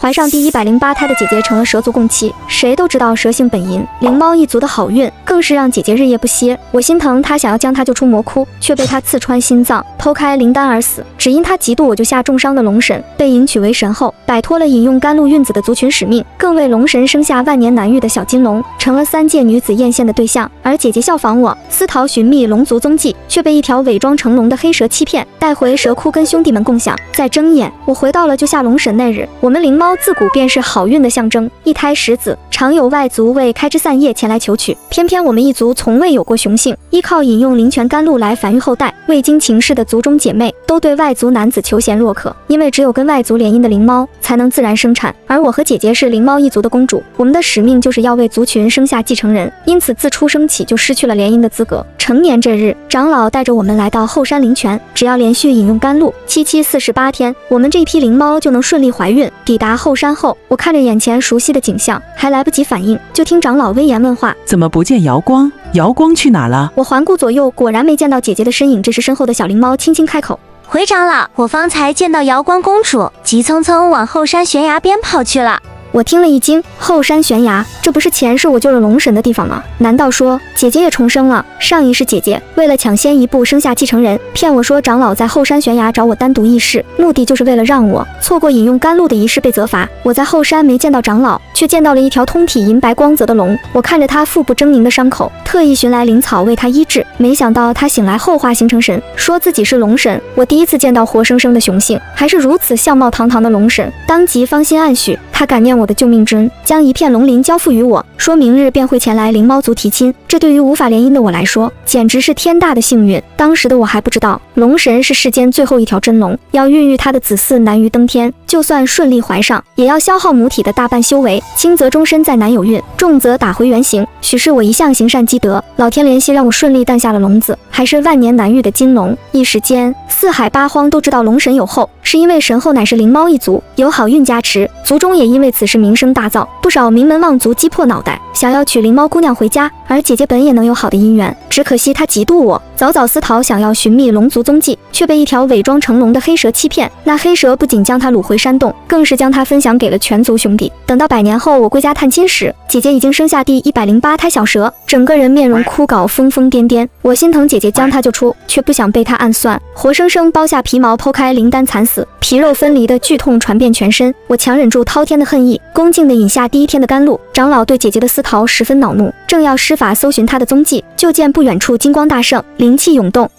怀上第108胎的姐姐成了蛇族共妻，谁都知道蛇性本淫，灵猫一族的好运更是让姐姐日夜不歇。我心疼她，想要将她救出魔窟，却被她刺穿心脏，剖开灵丹而死。只因她嫉妒我就下重伤的龙神，被迎娶为神后，摆脱了饮用甘露孕子的族群使命，更为龙神生下万年难遇的小金龙，成了3届女子艳羡的对象。而姐姐效仿我，私逃寻觅龙族踪迹，却被一条伪装成龙的黑蛇欺骗，带回蛇窟跟兄弟们共享。在睁眼，我回到了救下龙神那日。我们灵猫自古便是好运的象征，一胎10子，常有外族为开枝散叶前来求娶，偏偏我们一族从未有过雄性，依靠饮用灵泉甘露来繁育后代。未经情事的族中姐妹都对外族男子求贤若渴，因为只有跟外族联姻的灵猫才能自然生产，而我和姐姐是灵猫一族的公主，我们的使命就是要为族群生下继承人，因此自出生起就失去了联姻的资格。成年这日，长老带着我们来到后山灵泉，只要连续饮用甘露748天，我们这一批灵猫就能顺利怀孕。抵达后山后，我看着眼前熟悉的景象，还来不及反应，就听长老威严问话：怎么不见瑶光？瑶光去哪了？我环顾左右，果然没见到姐姐的身影。这时身后的小灵猫轻轻开口：回长老，我方才见到瑶光公主，急匆匆往后山悬崖边跑去了。我听了一惊，后山悬崖，这不是前世我救了龙神的地方吗？难道说姐姐也重生了？上一世姐姐为了抢先一步生下继承人，骗我说长老在后山悬崖找我单独议事，目的就是为了让我错过饮用甘露的仪式被责罚。我在后山没见到长老，却见到了一条通体银白光泽的龙。我看着他腹部狰狞的伤口，特意寻来灵草为他医治，没想到他醒来后化形成神，说自己是龙神。我第一次见到活生生的雄性，还是如此相貌堂堂的龙神，当即芳心暗许。他感念我的救命之恩，将一片龙鳞交付于我，说明日便会前来灵猫族提亲。这对于无法联姻的我来说，简直是天大的幸运。当时的我还不知道，龙神是世间最后一条真龙，要孕育他的子嗣难于登天，就算顺利怀上，也要消耗母体的大半修为，轻则终身再难有孕，重则打回原形。许是我一向行善积德，老天怜惜让我顺利诞下了龙子，还是万年难遇的金龙。一时间，四海八荒都知道龙神有后，是因为神后乃是灵猫一族，有好运加持，族中也因为此事名声大噪，不少名门望族击破脑袋，想要娶灵猫姑娘回家。而姐姐本也能有好的姻缘，只可惜她嫉妒我，早早私逃，想要寻觅龙族踪迹，却被一条伪装成龙的黑蛇欺骗。那黑蛇不仅将她掳回山洞，更是将她分享给了全族兄弟。等到100年后我归家探亲时，姐姐已经生下第108胎小蛇，整个人面容枯槁，疯疯癫癫。我心疼姐姐将她救出，却不想被她暗算，活生生剥下皮毛，剖开灵丹惨死，皮肉分离的剧痛传遍全身。我强忍住滔天的恨意，恭敬地饮下第1天的甘露。长老对姐姐的私逃十分恼怒，正要施法搜寻她的踪迹，就见不远处金光大盛，灵气涌动。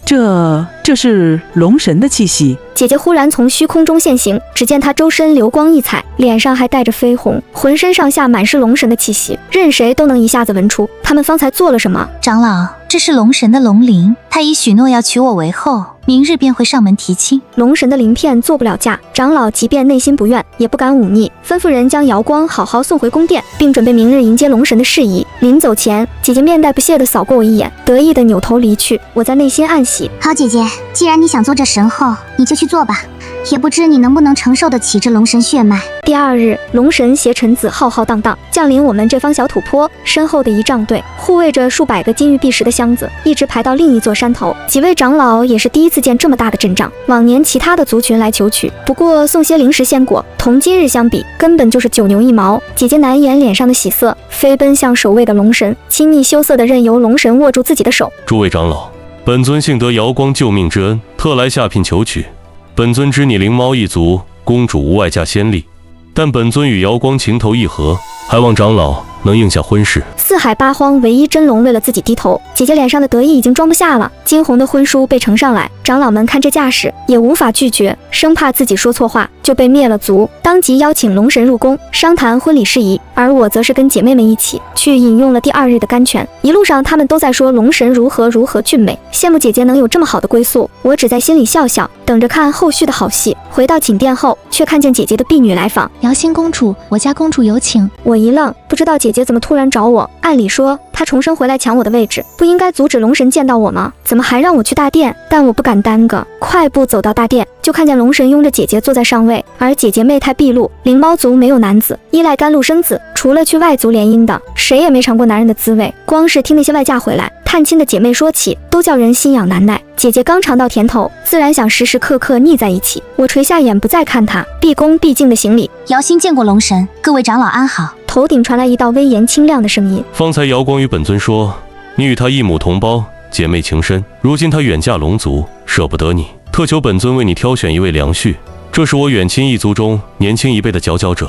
这是龙神的气息。姐姐忽然从虚空中现形，只见她周身流光溢彩，脸上还带着绯红，浑身上下满是龙神的气息，任谁都能一下子闻出他们方才做了什么。长老，这是龙神的龙鳞，他已许诺要娶我为后，明日便会上门提亲。龙神的鳞片做不了嫁，长老即便内心不愿，也不敢忤逆，吩咐人将瑶光好好送回宫殿，并准备明日迎接龙神的事宜。临走前，姐姐面带不屑地扫过我一眼，得意地扭头离去。我在内心暗喜，好姐姐，既然你想做这神后，你就去做吧，也不知你能不能承受得起这龙神血脉。第2日，龙神携臣子浩浩荡荡降临我们这方小土坡，身后的仪仗队护卫着数百个金玉璧石的箱子，一直排到另一座山头。几位长老也是第一次见这么大的阵仗。往年其他的族群来求娶，不过送些灵石仙果，同今日相比，根本就是9牛1毛。姐姐难掩脸上的喜色，飞奔向守卫的龙神，亲昵羞涩地任由龙神握住自己的手。诸位长老，本尊幸得瑶光救命之恩，特来下聘求娶。本尊知你灵猫一族公主无外嫁先例，但本尊与瑶光情投意合，还望长老能应下婚事。四海八荒唯一真龙为了自己低头，姐姐脸上的得意已经装不下了。金红的婚书被呈上来，长老们看这架势也无法拒绝，生怕自己说错话就被灭了族，当即邀请龙神入宫商谈婚礼事宜。而我则是跟姐妹们一起去饮用了第2日的甘泉。一路上他们都在说龙神如何俊美，羡慕姐姐能有这么好的归宿。我只在心里笑笑，等着看后续的好戏。回到寝殿后，却看见姐姐的婢女来访。瑶心公主，我家公主有请。我一愣，不知道姐姐怎么突然找我。按理说她重生回来抢我的位置，不应该阻止龙神见到我吗？怎么还让我去大殿？但我不敢耽搁，快步走到大殿，就看见龙神拥着姐姐坐在上位，而姐姐媚态毕露。灵猫族没有男子，依赖甘露生子，除了去外族联姻的，谁也没尝过男人的滋味。光是听那些外嫁回来探亲的姐妹说起，都叫人心痒难耐。姐姐刚尝到甜头，自然想时时刻刻腻在一起。我垂下眼不再看她，毕恭毕敬的行礼。姚心见过龙神，各位长老安好。头顶传来一道威严清亮的声音。方才瑶光与本尊说，你与他一母同胞，姐妹情深。如今他远嫁龙族，舍不得你，特求本尊为你挑选一位良婿。这是我远亲一族中年轻一辈的佼佼者。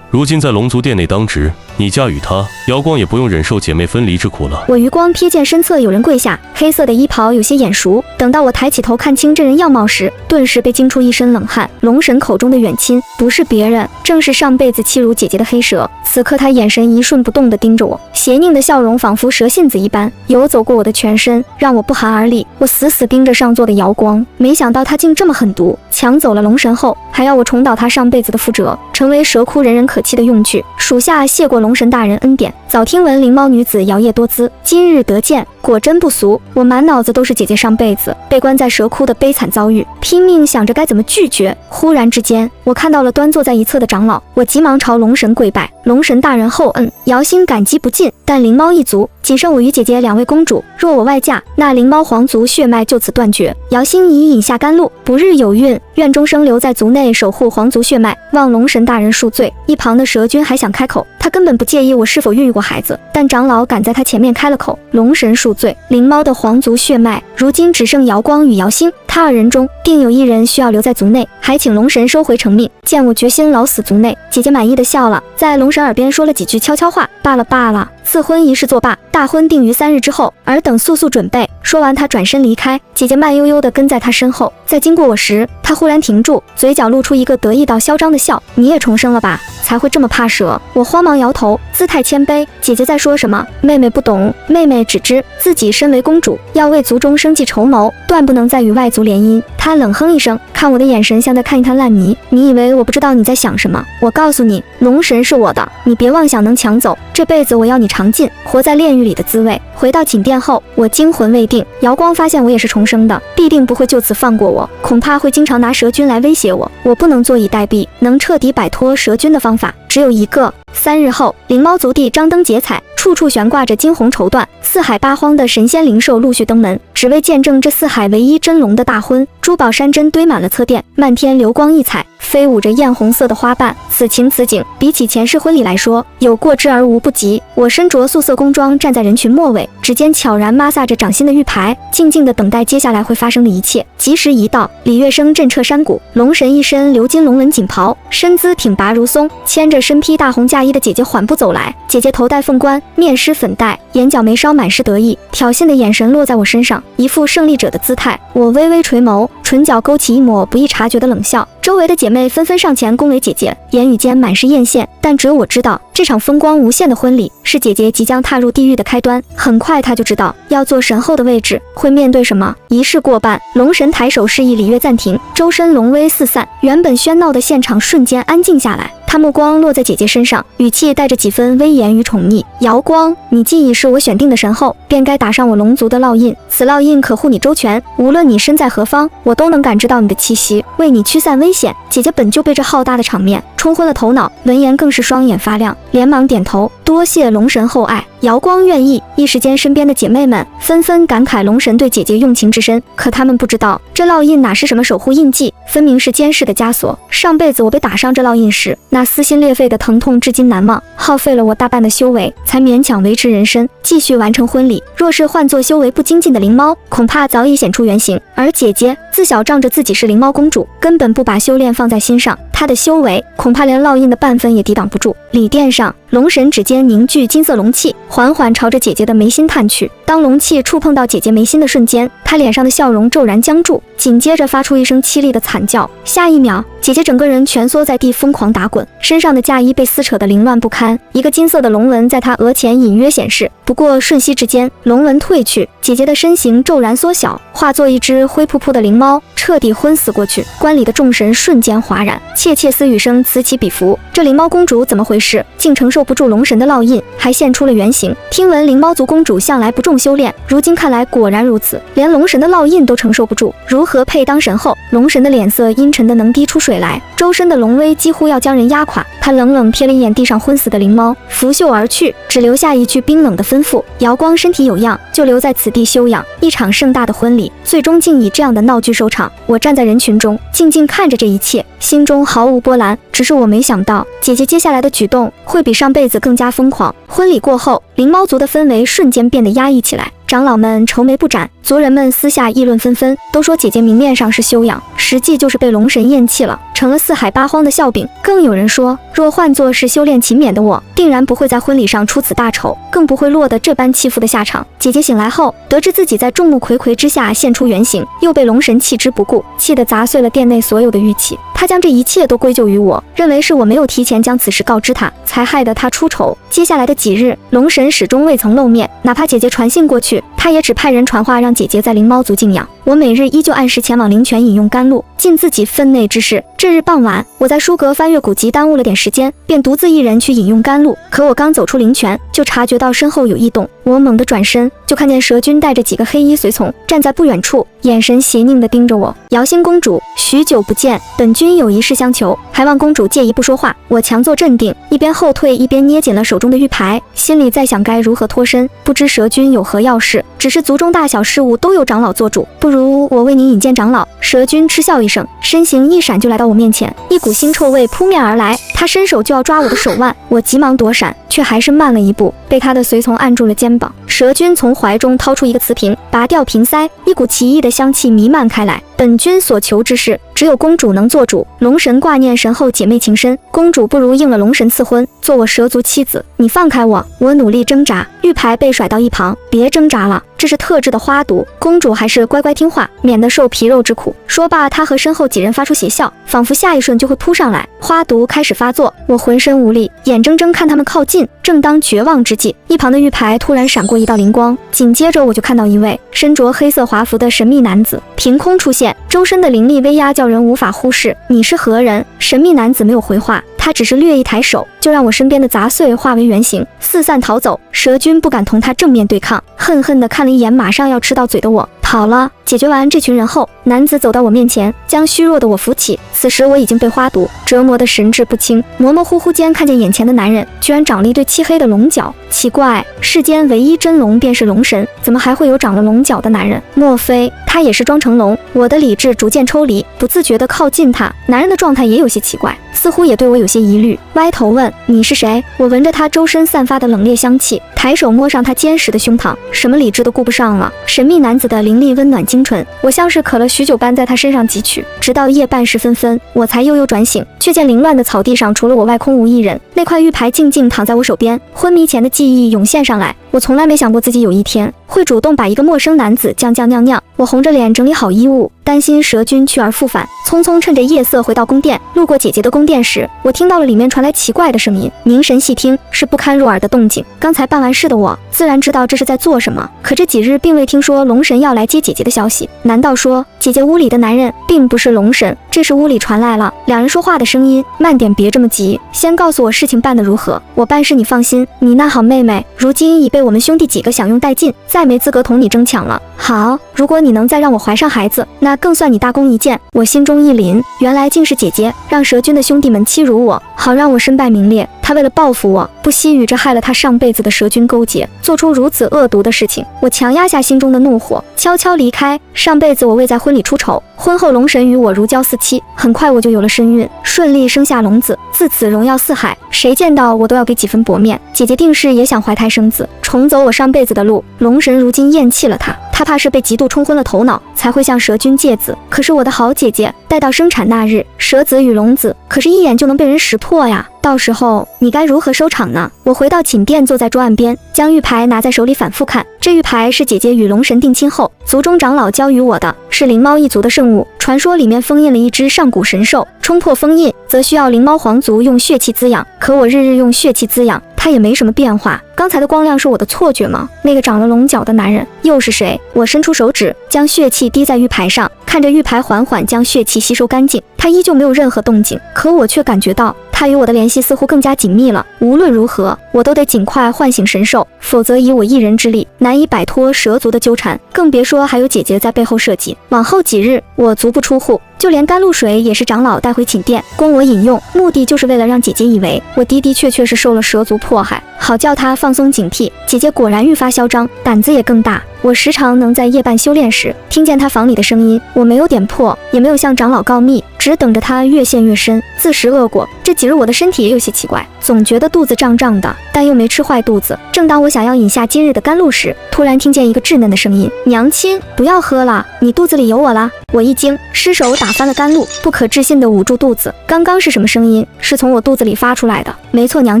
如今在龙族殿内当值，你嫁与他，瑶光也不用忍受姐妹分离之苦了。我余光瞥见身侧有人跪下，黑色的衣袍有些眼熟。等到我抬起头看清这人样貌时，顿时被惊出一身冷汗。龙神口中的远亲，不是别人，正是上辈子欺辱姐姐的黑蛇。此刻他眼神一瞬不动地盯着我，邪佞的笑容仿佛蛇信子一般游走过我的全身，让我不寒而栗。我死死盯着上座的瑶光，没想到他竟这么狠毒，抢走了龙神后，还要我重蹈他上辈子的覆辙，成为蛇窟人人可弃的用具。属下谢过龙神大人恩典，早听闻灵猫女子摇曳多姿，今日得见，果真不俗。我满脑子都是姐姐上辈子被关在蛇窟的悲惨遭遇，拼命想着该怎么拒绝。忽然之间，我看到了端坐在一侧的长老，我急忙朝龙神跪拜。龙神大人厚恩，瑶心感激不尽。但灵猫一族仅剩我与姐姐两位公主，若我外嫁，那灵猫皇族血脉就此断绝。瑶心已饮下甘露，不日有孕，愿终生留在族内守护皇族血脉，望龙神大人恕罪。一旁的蛇君还想开口，他根本不介意我是否孕育过孩子，但长老赶在他前面开了口，龙神恕罪。灵猫的皇族血脉如今只剩瑶光与瑶心，他二人中定有一人需要留在族内，还请龙神收回成命。见我决心老死族内，姐姐满意的笑了，在龙神耳边说了几句悄悄话，罢了罢了。赐婚仪式作罢，大婚定于3日之后，尔等速速准备。说完，他转身离开，姐姐慢悠悠地跟在他身后。在经过我时，他忽然停住，嘴角露出一个得意到嚣张的笑。你也重生了吧？才会这么怕蛇？我慌忙摇头，姿态谦卑。姐姐在说什么？妹妹不懂，妹妹只知自己身为公主，要为族中生计筹谋，断不能再与外族联姻。她冷哼一声，看我的眼神像在看一滩烂泥。你以为我不知道你在想什么？我告诉你，龙神是我的，你别妄想能抢走。这辈子我要你尝尽活在炼狱里的滋味。回到寝殿后，我惊魂未定。瑶光发现我也是重生的，必定不会就此放过我，恐怕会经常拿蛇君来威胁我。我不能坐以待毙，能彻底摆脱蛇君的方法只有一个。3日后，灵猫族地张灯结彩，处处悬挂着金红绸缎，四海八荒的神仙灵兽陆续登门，只为见证这四海唯一真龙的大婚。珠宝山珍堆满了侧殿，漫天流光溢彩，飞舞着艳红色的花瓣。此情此景，比起前世婚礼来说，有过之而无不及。我身着素色宫装，站在人群末尾，指尖悄然摩挲着掌心的玉牌，静静地等待接下来会发生的一切。吉时一到，礼乐声震彻山谷。龙神一身鎏金龙纹锦袍，身姿挺拔如松，牵着身披大红嫁衣的姐姐缓步走来。姐姐头戴凤冠，面施粉黛，眼角眉梢满是得意，挑衅的眼神落在我身上，一副胜利者的姿态。我微微垂眸，唇角勾起一抹不易察觉的冷笑。周围的姐妹纷纷上前恭维姐姐，言语间满是艳羡，但只有我知道，这场风光无限的婚礼是姐姐即将踏入地狱的开端。很快她就知道要坐神后的位置会面对什么。仪式过半，龙神抬手示意礼乐暂停，周身龙威四散，原本喧闹的现场瞬间安静下来。他目光落在姐姐身上，语气带着几分威严与宠溺。瑶光，你既已是我选定的神后，便该打上我龙族的烙印，此烙印可护你周全，无论你身在何方，我都能感知到你的气息，为你驱散危险。姐姐本就被这浩大的场面冲昏了头脑，闻言更是双眼发亮，连忙点头，多谢龙神厚爱。瑶光愿意。一时间，身边的姐妹们纷纷感慨龙神对姐姐用情之深，可她们不知道，这烙印哪是什么守护印记，分明是监视的枷锁。上辈子我被打上这烙印时，那撕心裂肺的疼痛至今难忘，耗费了我大半的修为，才勉强维持人身，继续完成婚礼。若是换作修为不精进的灵猫，恐怕早已显出原形。而姐姐自小仗着自己是灵猫公主，根本不把修炼放在心上，她的修为恐怕连烙印的半分也抵挡不住。礼殿上，龙神指尖凝聚金色龙气，缓缓朝着姐姐的眉心探去。当龙气触碰到姐姐眉心的瞬间，她脸上的笑容骤然僵住，紧接着发出一声凄厉的惨叫。下一秒，姐姐整个人蜷缩在地，疯狂打滚，身上的嫁衣被撕扯得凌乱不堪，一个金色的龙纹在她额前隐约显示。不过瞬息之间，龙纹褪去，姐姐的身形骤然缩小，化作一只灰扑扑的灵猫，彻底昏死过去。观礼的众神瞬间哗然，窃窃私语声此起彼伏。这灵猫公主怎么回事？竟承受不住龙神的烙印，还现出了原形。听闻灵猫族公主向来不重修炼，如今看来果然如此，连龙神的烙印都承受不住，如何配当神后？龙神的脸色阴沉的能滴出水来，周身的龙威几乎要将人压垮。他冷冷瞥了一眼地上昏死的灵猫，拂袖而去，只留下一句冰冷的吩咐：瑶光身体有恙，就留在此地休养。一场盛大的婚礼，最终竟以这样的闹剧收场。我站在人群中，静静看着这一切，心中毫无波澜。只是我没想到，姐姐接下来的举动会比上辈子更加疯狂。婚礼过后，灵猫族的氛围瞬间变得压抑起来，长老们愁眉不展，族人们私下议论纷纷，都说姐姐明面上是修养，实际就是被龙神厌弃了，成了四海八荒的笑柄。更有人说，若换作是修炼勤勉的我，定然不会在婚礼上出此大丑，更不会落得这般欺负的下场。姐姐醒来后，得知自己在众目睽睽之下现出原形，又被龙神弃之不顾，气得砸碎了殿内所有的玉器。他将这一切都归咎于我，认为是我没有提前将此事告知他，才害得他出丑。接下来的几日，龙神始终未曾露面，哪怕姐姐传信过去，他也只派人传话让姐姐在灵猫族静养。我每日依旧按时前往灵泉饮用甘露，尽自己分内之事。这日傍晚，我在书阁翻阅古籍，耽误了点时间，便独自一人去饮用甘露。可我刚走出灵泉，就察觉到身后有异动。我猛地转身，就看见蛇君带着几个黑衣随从站在不远处，眼神邪佞地盯着我。瑶星公主，许久不见，本君有一事相求，还望公主介意不说话。我强作镇定，一边后退一边捏紧了手中的玉牌，心里在想该如何脱身。不知蛇君有何要事？只是族中大小事务都由长老做主，不如我为您引荐长老。蛇君嗤笑一声，身形一闪就来到我面前，一股腥臭味扑面而来，他伸手就要抓我的手腕，我急忙躲闪，却还是慢了一步，被他的随从按住了肩膀。蛇君从怀中掏出一个瓷瓶，拔掉瓶塞，一股奇异的香气弥漫开来。本君所求之事，只有公主能做主。龙神挂念神后姐妹情深，公主不如应了龙神赐婚，做我蛇族妻子。你放开我！我努力挣扎，玉牌被甩到一旁，别挣扎了，这是特制的花毒，公主还是乖乖听话，免得受皮肉之苦。说罢，他和身后几人发出邪笑，仿佛下一瞬就会扑上来。花毒开始发作，我浑身无力，眼睁睁看他们靠近。正当绝望之际，一旁的玉牌突然闪过一道灵光，紧接着我就看到一位身着黑色华服的神秘男子凭空出现，周身的灵力威压叫人无法忽视。你是何人？神秘男子没有回话，他只是略一抬手，就让我身边的杂碎化为原形，四散逃走。蛇君不敢同他正面对抗，恨恨地看了一眼马上要吃到嘴的我，跑了。解决完这群人后，男子走到我面前，将虚弱的我扶起。此时我已经被花毒折磨得神志不清，模模糊糊间看见眼前的男人居然长了一对漆黑的龙角。奇怪，世间唯一真龙便是龙神，怎么还会有长了龙角的男人？莫非他也是装成龙？我的理智逐渐抽离，不自觉地靠近他。男人的状态也有些奇怪，似乎也对我有些疑虑，歪头问：你是谁？我闻着他周身散发的冷冽香气，抬手摸上他坚实的胸膛，什么理智都顾不上了。神秘男子的灵力温暖精纯，我像是渴了许久般在他身上汲取，直到夜半时分分，我才悠悠转醒，却见凌乱的草地上除了我外空无一人。那块玉牌静静躺在我手边，昏迷前的记忆涌现上来。我从来没想过自己有一天会主动把一个陌生男子酱酿。我红着脸整理好衣物，担心蛇君去而复返，匆匆趁着夜色回到宫殿。路过姐姐的宫殿时，我听到了里面传来奇怪的声音，凝神细听，是不堪入耳的动静。刚才办完事的我自然知道这是在做什么，可这几日并未听说龙神要来接姐姐的消息。难道说姐姐屋里的男人并不是龙神？这时屋里传来了两人说话的声音：慢点，别这么急，先告诉我事情办得如何。我办事你放心，你那好妹妹如今已被我们兄弟几个享用殆尽，再没资格同你争抢了。好，如果你能再让我怀上孩子，那更算你大功一件。我心中一凛，原来竟是姐姐让蛇君的兄弟们欺辱我，好让我身败名裂。他为了报复我，不惜与这害了他上辈子的蛇君勾结，做出如此恶毒的事情。我强压下心中的怒火，悄悄离开。上辈子我未在婚礼出丑，婚后龙神与我如胶似漆，很快我就有了身孕，顺利生下龙子，自此荣耀四海，谁见到我都要给几分薄面。姐姐定是也想怀胎生子，重走我上辈子的路。龙神如今厌弃了他，他怕是被嫉妒冲昏了头脑，才会向蛇君借子。可是我的好姐姐，待到生产那日，蛇子与龙子可是一眼就能被人识破呀，到时候你该如何收场呢？我回到寝殿，坐在桌案边，将玉牌拿在手里反复看。这玉牌是姐姐与龙神定亲后，族中长老交予我的，是灵猫一族的圣物。传说里面封印了一只上古神兽，冲破封印则需要灵猫皇族用血气滋养。可我日日用血气滋养，它也没什么变化。刚才的光亮是我的错觉吗？那个长了龙角的男人又是谁？我伸出手指，将血气滴在玉牌上，看着玉牌缓缓将血气吸收干净，它依旧没有任何动静，可我却感觉到他与我的联系似乎更加紧密了。无论如何，我都得尽快唤醒神兽，否则以我一人之力，难以摆脱蛇族的纠缠，更别说还有姐姐在背后设计。往后几日，我足不出户，就连甘露水也是长老带回寝殿供我饮用，目的就是为了让姐姐以为我的确是受了蛇族迫害，好叫她放松警惕。姐姐果然愈发嚣张，胆子也更大。我时常能在夜半修炼时听见她房里的声音，我没有点破，也没有向长老告密，只等着她越陷越深，自食恶果。这几日我的身体也有些奇怪，总觉得肚子胀胀的，但又没吃坏肚子。正当我想要饮下今日的甘露时，突然听见一个稚嫩的声音：“娘亲，不要喝了，你肚子里有我啦！”我一惊，失手打翻了甘露，不可置信地捂住肚子。刚刚是什么声音？是从我肚子里发出来的。没错，娘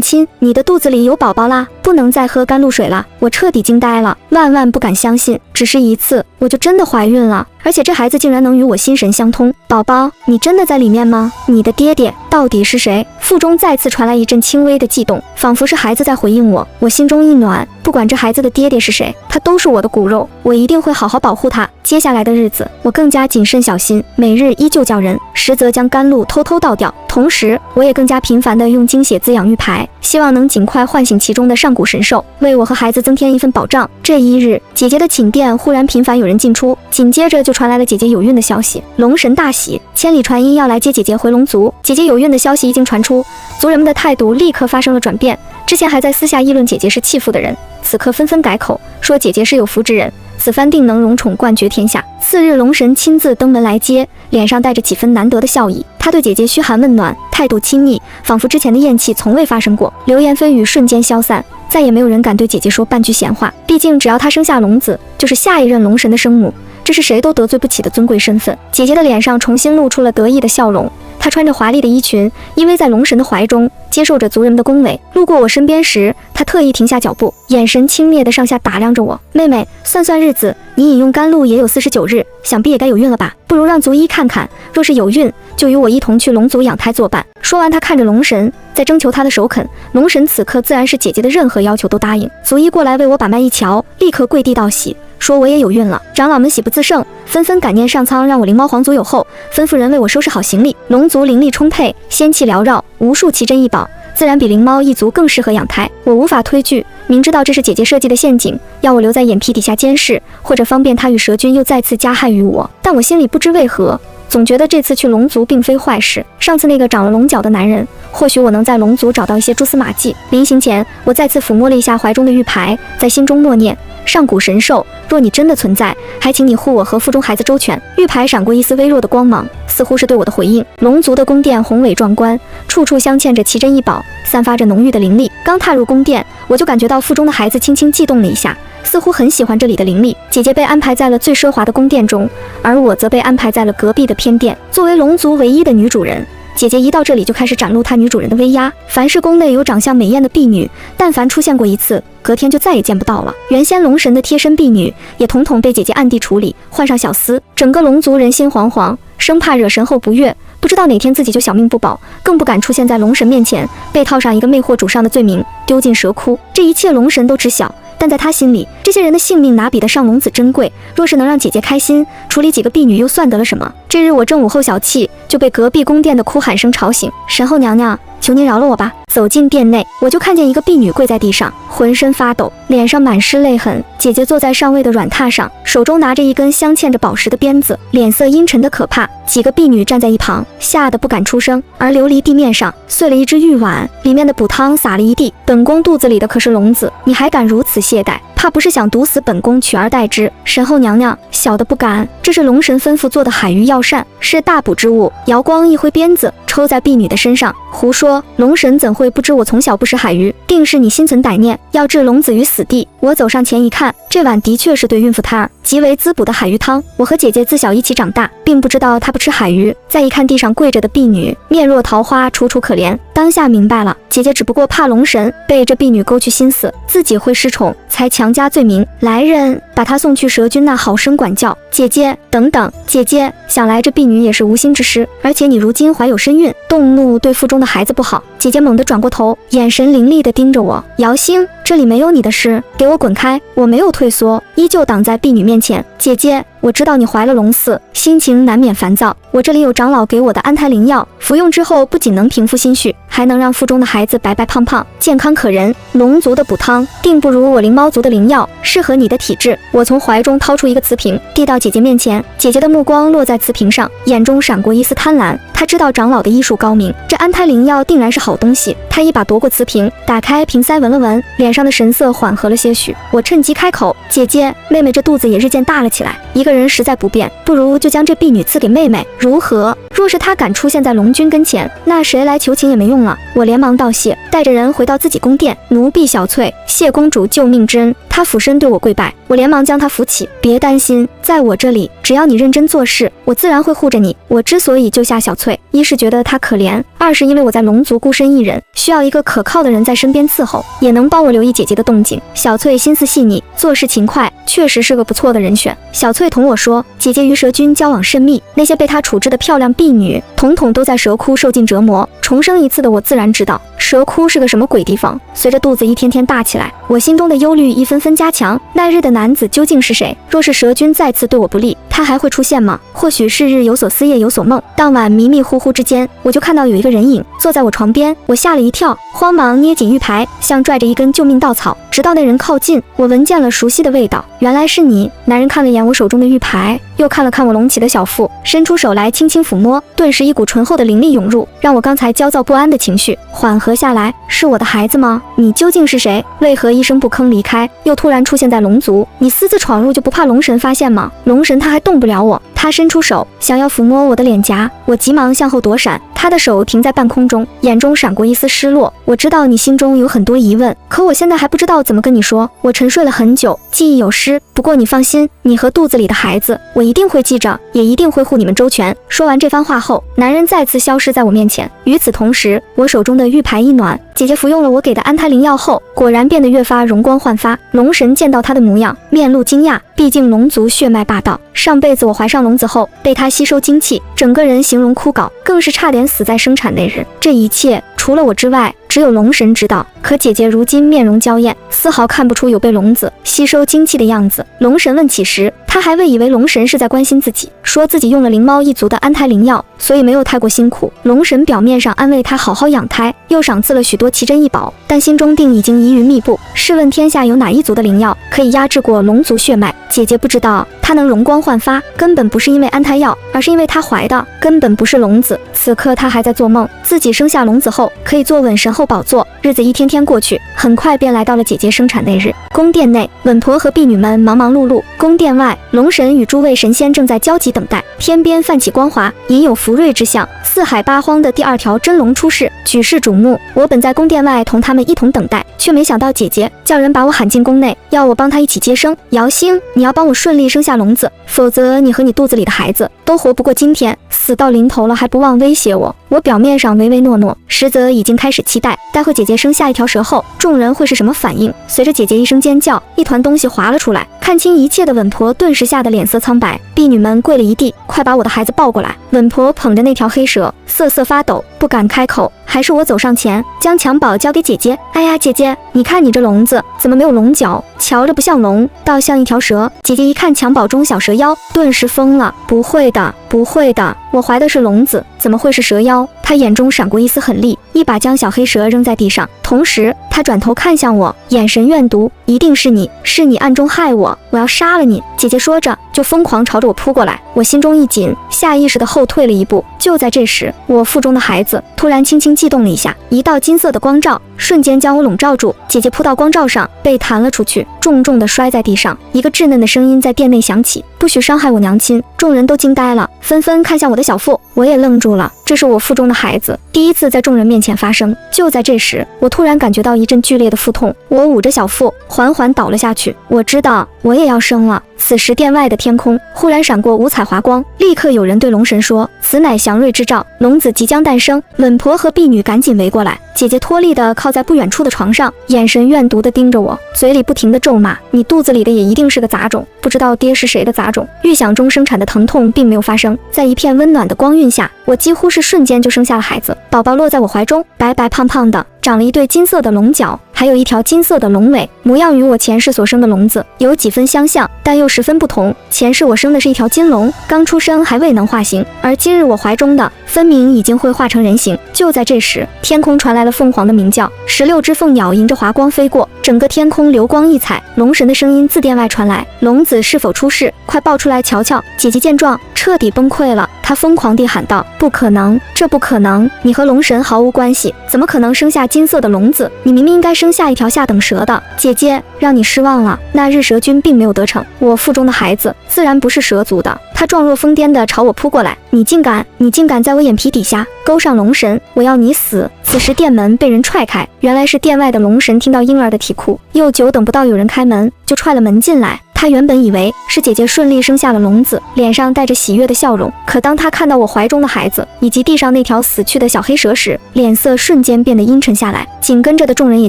亲，你的肚子里有宝宝啦，不能再喝甘露水了。我彻底惊呆了，万万不敢相信，只是一次我就真的怀孕了，而且这孩子竟然能与我心神相通。宝宝，你真的在里面吗？你的爹爹到底是谁？腹中再次传来一阵轻微的悸动，仿佛是孩子在回应我。我心中一暖，不管这孩子的爹爹是谁，他都是我的骨肉，我一定会好好保护他。接下来的日子，我更加谨慎小心，每日依旧叫人，实则将甘露偷偷倒掉。同时，我也更加频繁地用精血滋养玉牌，希望能尽快唤醒其中的上古神兽，为我和孩子增添一份保障。这一日，姐姐的寝殿忽然频繁有人进出，紧接着就传来了姐姐有孕的消息。龙神大喜，千里传音要来接姐姐回龙族。姐姐有孕的消息一经传出，族人们的态度立刻发生了转变。之前还在私下议论姐姐是弃妇的人，此刻纷纷改口，说姐姐是有福之人，此番定能荣宠冠绝天下。次日，龙神亲自登门来接，脸上带着几分难得的笑意。他对姐姐嘘寒问暖，态度亲昵，仿佛之前的厌弃从未发生过。流言蜚语瞬间消散，再也没有人敢对姐姐说半句闲话。毕竟只要她生下龙子，就是下一任龙神的生母，这是谁都得罪不起的尊贵身份。姐姐的脸上重新露出了得意的笑容。她穿着华丽的衣裙，依偎在龙神的怀中，接受着族人们的恭维。路过我身边时，她特意停下脚步，眼神轻蔑地上下打量着我。妹妹，算算日子，你饮用甘露也有49日，想必也该有孕了吧？不如让族医看看，若是有孕，就与我一同去龙族养胎作伴。说完，她看着龙神，在征求他的首肯。龙神此刻自然是姐姐的任何要求都答应。族医过来为我把脉一瞧，立刻跪地道喜，说我也有孕了。长老们喜不自胜，纷纷感念上苍让我灵猫皇族有后，吩咐人为我收拾好行李。龙族灵力充沛，仙气缭绕，无数奇珍异宝，自然比灵猫一族更适合养胎。我无法推拒，明知道这是姐姐设计的陷阱，要我留在眼皮底下监视，或者方便她与蛇君又再次加害于我。但我心里不知为何，总觉得这次去龙族并非坏事。上次那个长了龙角的男人，或许我能在龙族找到一些蛛丝马迹。临行前，我再次抚摸了一下怀中的玉牌，在心中默念：上古神兽，若你真的存在，还请你护我和腹中孩子周全。玉牌闪过一丝微弱的光芒，似乎是对我的回应。龙族的宫殿宏伟壮观，处处镶嵌着奇珍异宝，散发着浓郁的灵力。刚踏入宫殿，我就感觉到腹中的孩子轻轻悸动了一下，似乎很喜欢这里的灵力。姐姐被安排在了最奢华的宫殿中，而我则被安排在了隔壁的偏殿。作为龙族唯一的女主人，姐姐一到这里就开始展露她女主人的威压。凡是宫内有长相美艳的婢女，但凡出现过一次，隔天就再也见不到了。原先龙神的贴身婢女也统统被姐姐暗地处理，换上小厮。整个龙族人心惶惶，生怕惹神后不悦，不知道哪天自己就小命不保，更不敢出现在龙神面前，被套上一个魅惑主上的罪名，丢进蛇窟。这一切龙神都知晓，但在他心里，这些人的性命哪比得上龙子珍贵？若是能让姐姐开心，处理几个婢女又算得了什么？这日我正午后小憩，就被隔壁宫殿的哭喊声吵醒。神后娘娘，求您饶了我吧！走进殿内，我就看见一个婢女跪在地上，浑身发抖，脸上满是泪痕。姐姐坐在上位的软榻上，手中拿着一根镶嵌着宝石的鞭子，脸色阴沉的可怕。几个婢女站在一旁，吓得不敢出声。而琉璃地面上碎了一只玉碗，里面的补汤洒了一地。本宫肚子里的可是龙子，你还敢如此懈怠？怕不是想毒死本宫取而代之？神后娘娘，小的不敢。这是龙神吩咐做的海鱼药膳，是大补之物。瑶光一挥鞭子，抽在婢女的身上。胡说！龙神怎会不知我从小不食海鱼？定是你心存歹念，要置龙子于死地。我走上前一看，这碗的确是对孕妇胎儿极为滋补的海鱼汤。我和姐姐自小一起长大，并不知道她不吃海鱼。再一看地上跪着的婢女，面若桃花，楚楚可怜。当下明白了，姐姐只不过怕龙神被这婢女勾去心思，自己会失宠，才强加罪名。来人，把她送去蛇君那好生管教。姐姐，等等，姐姐，想来这婢女也是无心之失，而且你如今怀有身孕，动怒对腹中的孩子不好。姐姐猛地转过头，眼神凌厉地盯着我。瑶星，这里没有你的事，给我滚开！我没有退缩，依旧挡在婢女面前。姐姐，我知道你怀了龙嗣，心情难免烦躁。我这里有长老给我的安胎灵药，服用之后不仅能平复心绪，还能让腹中的孩子白白胖胖，健康可人。龙族的补汤定不如我灵猫族的灵药，适合你的体质。我从怀中掏出一个瓷瓶，递到姐姐面前。姐姐的目光落在瓷瓶上，眼中闪过一丝贪婪。她知道长老的医术高明，这安胎灵药定然是好东西。她一把夺过瓷瓶，打开瓶塞闻了闻，脸上的神色缓和了些许。我趁机开口：姐姐，妹妹这肚子也日渐大了起来，一个人实在不便，不如就将这婢女赐给妹妹，如何？若是她敢出现在龙君跟前，那谁来求情也没用了。我连忙道谢，带着人回到自己宫殿。奴婢小翠，谢公主救命之恩。她俯身对我跪拜，我连忙将她扶起。别担心，在我这里，只要你认真做事，我自然会护着你。我之所以救下小翠，一是觉得她可怜，二是因为我在龙族孤身一人，需要一个可靠的人在身边伺候，也能帮我留意姐姐的动静。小翠心思细腻，做事勤快，确实是个不错的人选。小翠同我说，姐姐与蛇君交往甚密，那些被她处置的漂亮婢女，统统都在蛇窟受尽折磨，重生一次的我自然知道蛇窟是个什么鬼地方。随着肚子一天天大起来，我心中的忧虑一分分加强。那日的男子究竟是谁？若是蛇君再次对我不利，他还会出现吗？或许是日有所思夜有所梦。当晚迷迷糊糊之间，我就看到有一个人影坐在我床边，我吓了一跳，慌忙捏紧玉牌，像拽着一根救命稻草。直到那人靠近，我闻见了熟悉的味道，原来是你。男人看了眼我手中的玉牌，又看了看我隆起的小腹，伸出手来轻轻抚摸，顿时一股醇厚的灵力涌入，让我刚才焦躁不安的情绪缓和下来。是我的孩子吗？你究竟是谁？为何一声不吭离开，又突然出现在龙族？你私自闯入就不怕龙神发现吗？龙神他还动不了我。他伸出手想要抚摸我的脸颊，我急忙向后躲闪，他的手停在半空中，眼中闪过一丝失落。我知道你心中有很多疑问，可我现在还不知道怎么跟你说。我沉睡了很久，记忆有失，不过你放心，你和肚子里的孩子我一定会记着，也一定会护你们周全。说完这番话后，男人再次消失在我面前。与此同时，我手中的玉牌一暖，姐姐服用了我给的安胎灵药后，果然变得越发容光焕发。龙神见到她的模样，面露惊讶，毕竟龙族血脉霸道，上辈子我怀上龙子后被他吸收精气，整个人形容枯槁，更是差点死在生产那日。这一切除了我之外，只有龙神知道。可姐姐如今面容娇艳，丝毫看不出有被龙子吸收精气的样子。龙神问起时，他还未以为龙神是在关心自己，说自己用了灵猫一族的安胎灵药，所以没有太过辛苦。龙神表面上安慰他好好养胎，又赏赐了许多奇珍异宝，但心中定已经疑云密布。试问天下有哪一族的灵药可以压制过龙族血脉？姐姐不知道，她能容光焕发，根本不是因为安胎药，而是因为她怀的根本不是龙子。此刻她还在做梦，自己生下龙子后可以坐稳神后宝座。日子一天天过去，很快便来到了姐姐生产那日。宫殿内，稳婆和婢女们忙忙碌碌。宫殿外，龙神与诸位神仙正在焦急等待。天边泛起光华，隐有福瑞之象。四海八荒的第二条真龙出世，举世瞩目。我本在宫殿外同他们一同等待，却没想到姐姐叫人把我喊进宫内，要我帮她一起接生。瑶星，你要帮我顺利生下龙子，否则你和你肚子里的孩子都活不过今天。死到临头了还不忘威胁我。我表面上唯唯诺诺，实则已经开始期待待会姐姐生下一条蛇后，众人会是什么反应。随着姐姐一声尖叫，一团东西滑了出来，看清一切的稳婆顿时吓得脸色苍白，婢女们跪了一地，快把我的孩子抱过来。稳婆捧着那条黑蛇，瑟瑟发抖，不敢开口。还是我走上前，将襁褓交给姐姐。哎呀，姐姐，你看你这笼子怎么没有龙角？瞧着不像龙，倒像一条蛇。姐姐一看襁褓中小蛇妖，顿时疯了。不会的，不会的，我怀的是龙子，怎么会是蛇妖？她眼中闪过一丝狠厉，一把将小黑蛇扔在地上，同时她转头看向我，眼神怨毒。一定是你，是你暗中害我，我要杀了你！姐姐说着，就疯狂朝着我扑过来。我心中一紧，下意识地后退了一步。就在这时，我腹中的孩子突然轻轻悸动了一下，一道金色的光照瞬间将我笼罩住。姐姐扑到光照上，被弹了出去，重重地摔在地上。一个稚嫩的声音在殿内响起：“不许伤害我娘亲！”众人都惊呆了，纷纷看向我的小腹。我也愣住了，这是我腹中的孩子，第一次在众人面前发声。就在这时，我突然感觉到一阵剧烈的腹痛，我捂着小腹，缓缓倒了下去。我知道我也要生了。此时殿外的天空忽然闪过五彩华光，立刻有人对龙神说：“此乃祥瑞之兆，龙子即将诞生。”稳婆和婢女赶紧围过来，姐姐脱力地靠在不远处的床上，眼神怨毒地盯着我，嘴里不停地咒骂：“你肚子里的也一定是个杂种，不知道爹是谁的杂种。”预想中生产的疼痛并没有发生，在一片温暖的光晕下，我几乎是瞬间就生下了孩子。宝宝落在我怀中，白白胖胖的，长了一对金色的龙角，还有一条金色的龙尾，模样与我前世所生的龙子有几分相像，但又十分不同。前世我生的是一条金龙，刚出生还未能化形，而今日我怀中的分明已经会化成人形。就在这时，天空传来了凤凰的鸣叫，16只凤鸟迎着华光飞过，整个天空流光溢彩。龙神的声音自殿外传来：“龙子是否出世？快抱出来瞧瞧！”姐姐见状，彻底崩溃了，她疯狂地喊道：“不可能，这不可能！你和龙神毫无关系，怎么可能生下金色的龙子？你明明应该生下一条下等蛇的。”姐姐，让你失望了，那日蛇君并没有得逞，我腹中的孩子自然不是蛇族的。他状若疯癫地朝我扑过来，你竟敢在我眼皮底下勾上龙神，我要你死！此时殿门被人踹开，原来是殿外的龙神听到婴儿的啼哭，又久等不到有人开门，就踹了门进来。他原本以为是姐姐顺利生下了龙子，脸上带着喜悦的笑容。可当他看到我怀中的孩子以及地上那条死去的小黑蛇时，脸色瞬间变得阴沉下来。紧跟着的众人也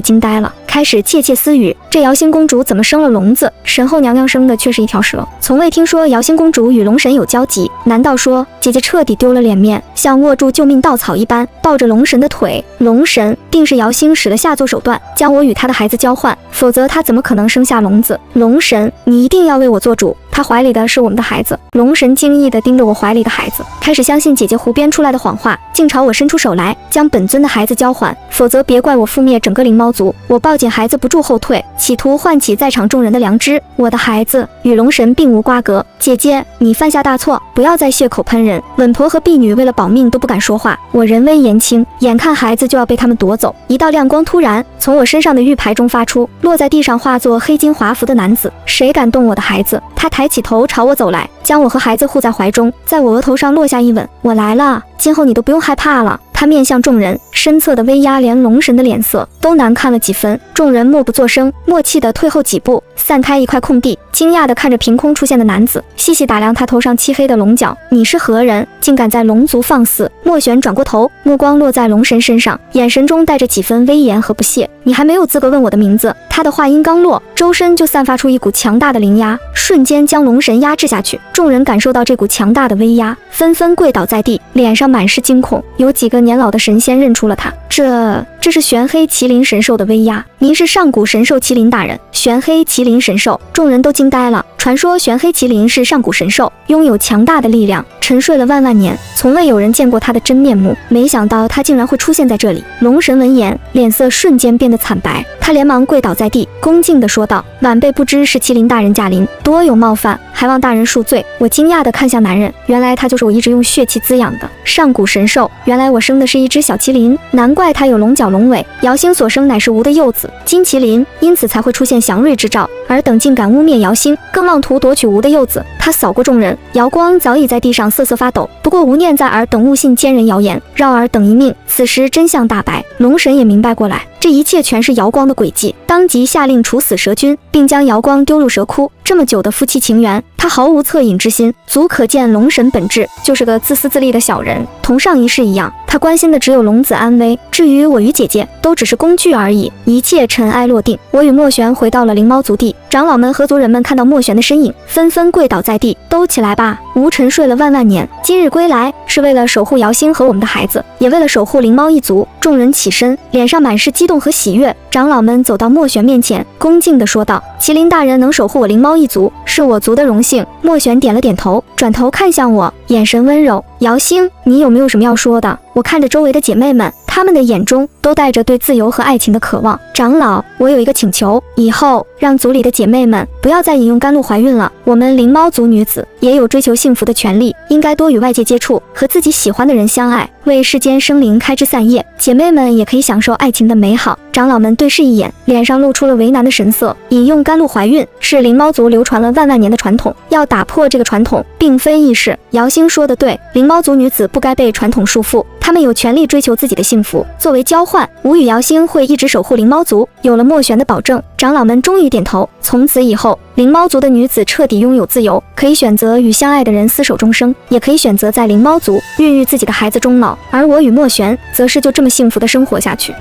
惊呆了，开始窃窃私语：这瑶星公主怎么生了龙子？神后娘娘生的却是一条蛇。从未听说瑶星公主与龙神有交集，难道说姐姐彻底丢了脸面，像握住救命稻草一般抱着龙神的腿？龙神定是瑶星使了下作手段，将我与他的孩子交换，否则他怎么可能生下龙子？龙神，你一定要为我做主，他怀里的是我们的孩子。龙神惊异地盯着我怀里的孩子，开始相信姐姐胡编出来的谎话，竟朝我伸出手来，将本尊的孩子交还，否则别怪我覆灭整个灵猫族。我抱紧孩子不住后退，企图唤起在场众人的良知。我的孩子与龙神并无瓜葛，姐姐，你犯下大错，不要再血口喷人。稳婆和婢女为了保命都不敢说话，我人微言轻，眼看孩子就要被他们夺走，一道亮光突然从我身上的玉牌中发出，落在地上，化作黑金华服的男子。谁敢动我的孩子？他抬起头朝我走来，将我和孩子护在怀中，在我额头上落下一吻。我来了，今后你都不用害怕了。他面向众人，深侧的威压连龙神的脸色都难看了几分。众人默不作声，默契地退后几步，散开一块空地，惊讶地看着凭空出现的男子，细细打量他头上漆黑的龙角。你是何人？竟敢在龙族放肆？莫玄转过头，目光落在龙神身上，眼神中带着几分威严和不屑。你还没有资格问我的名字。他的话音刚落，周身就散发出一股强大的灵压，瞬间将龙神压制下去。众人感受到这股强大的威压，纷纷跪倒在地，脸上满是惊恐。有几个年老的神仙认出了他，这是玄黑麒麟神兽的威压。您是上古神兽麒麟大人？玄黑麒麟神兽，众人都惊呆了。传说玄黑麒麟是上古神兽，拥有强大的力量，沉睡了万万年，从未有人见过他的真面目。没想到他竟然会出现在这里。龙神闻言，脸色瞬间变得惨白，他连忙跪倒在地，恭敬地说道：晚辈不知是麒麟大人驾临，多有冒犯，还望大人恕罪。我惊讶地看向男人，原来他就是我一直用血气滋养的上古神兽。原来我生的是一只小麒麟，难怪他有龙角龙尾。瑶星所生乃是吾的幼子金麒麟，因此才会出现祥瑞之兆。尔等竟敢污蔑瑶星，更妄图夺取吾的幼子。他扫过众人，瑶光早已在地上瑟瑟发抖。不过无念在尔等误信奸人谣言，饶尔等一命。此时真相大白，龙神也明白过来，这一切全是瑶光的诡计，当即下令处死蛇君，并将瑶光丢入蛇窟。这么久的夫妻情缘，他毫无恻隐之心，足可见龙神本质就是个自私自利的小人。同上一世一样，他关心的只有龙子安危，至于我与姐姐，都只是工具而已。一切尘埃落定，我与莫玄回到了灵猫族地。长老们和族人们看到莫玄的身影，纷纷跪倒在地。都起来吧，吾沉睡了万万年，今日归来是为了守护瑶星和我们的孩子，也为了守护灵猫一族。众人起身，脸上满是激动和喜悦。长老们走到莫玄面前，恭敬地说道：麒麟大人能守护我灵猫一族，是我族的荣幸。莫玄点了点头，转头看向我，眼神温柔。瑶星，你有没有什么要说的？我看着周围的姐妹们，她们的眼中都带着对自由和爱情的渴望。长老，我有一个请求，以后让族里的姐妹们不要再饮用甘露怀孕了。我们灵猫族女子也有追求幸福的权利，应该多与外界接触，和自己喜欢的人相爱，为世间生灵开枝散叶。姐妹们也可以享受爱情的美好。长老们对视一眼，脸上露出了为难的神色。饮用甘露怀孕是灵猫族流传了万万年的传统，要打破这个传统并非易事。瑶星说的对，灵猫族女子不该被传统束缚，她们有权利追求自己的幸福。作为交换，吾与瑶星会一直守护灵猫族。有了莫玄的保证，长老们终于点头。从此以后，灵猫族的女子彻底拥有自由，可以选择与相爱的人厮守终生，也可以选择在灵猫族孕育自己的孩子终老。而我与莫玄则是就这么幸福的生活下去。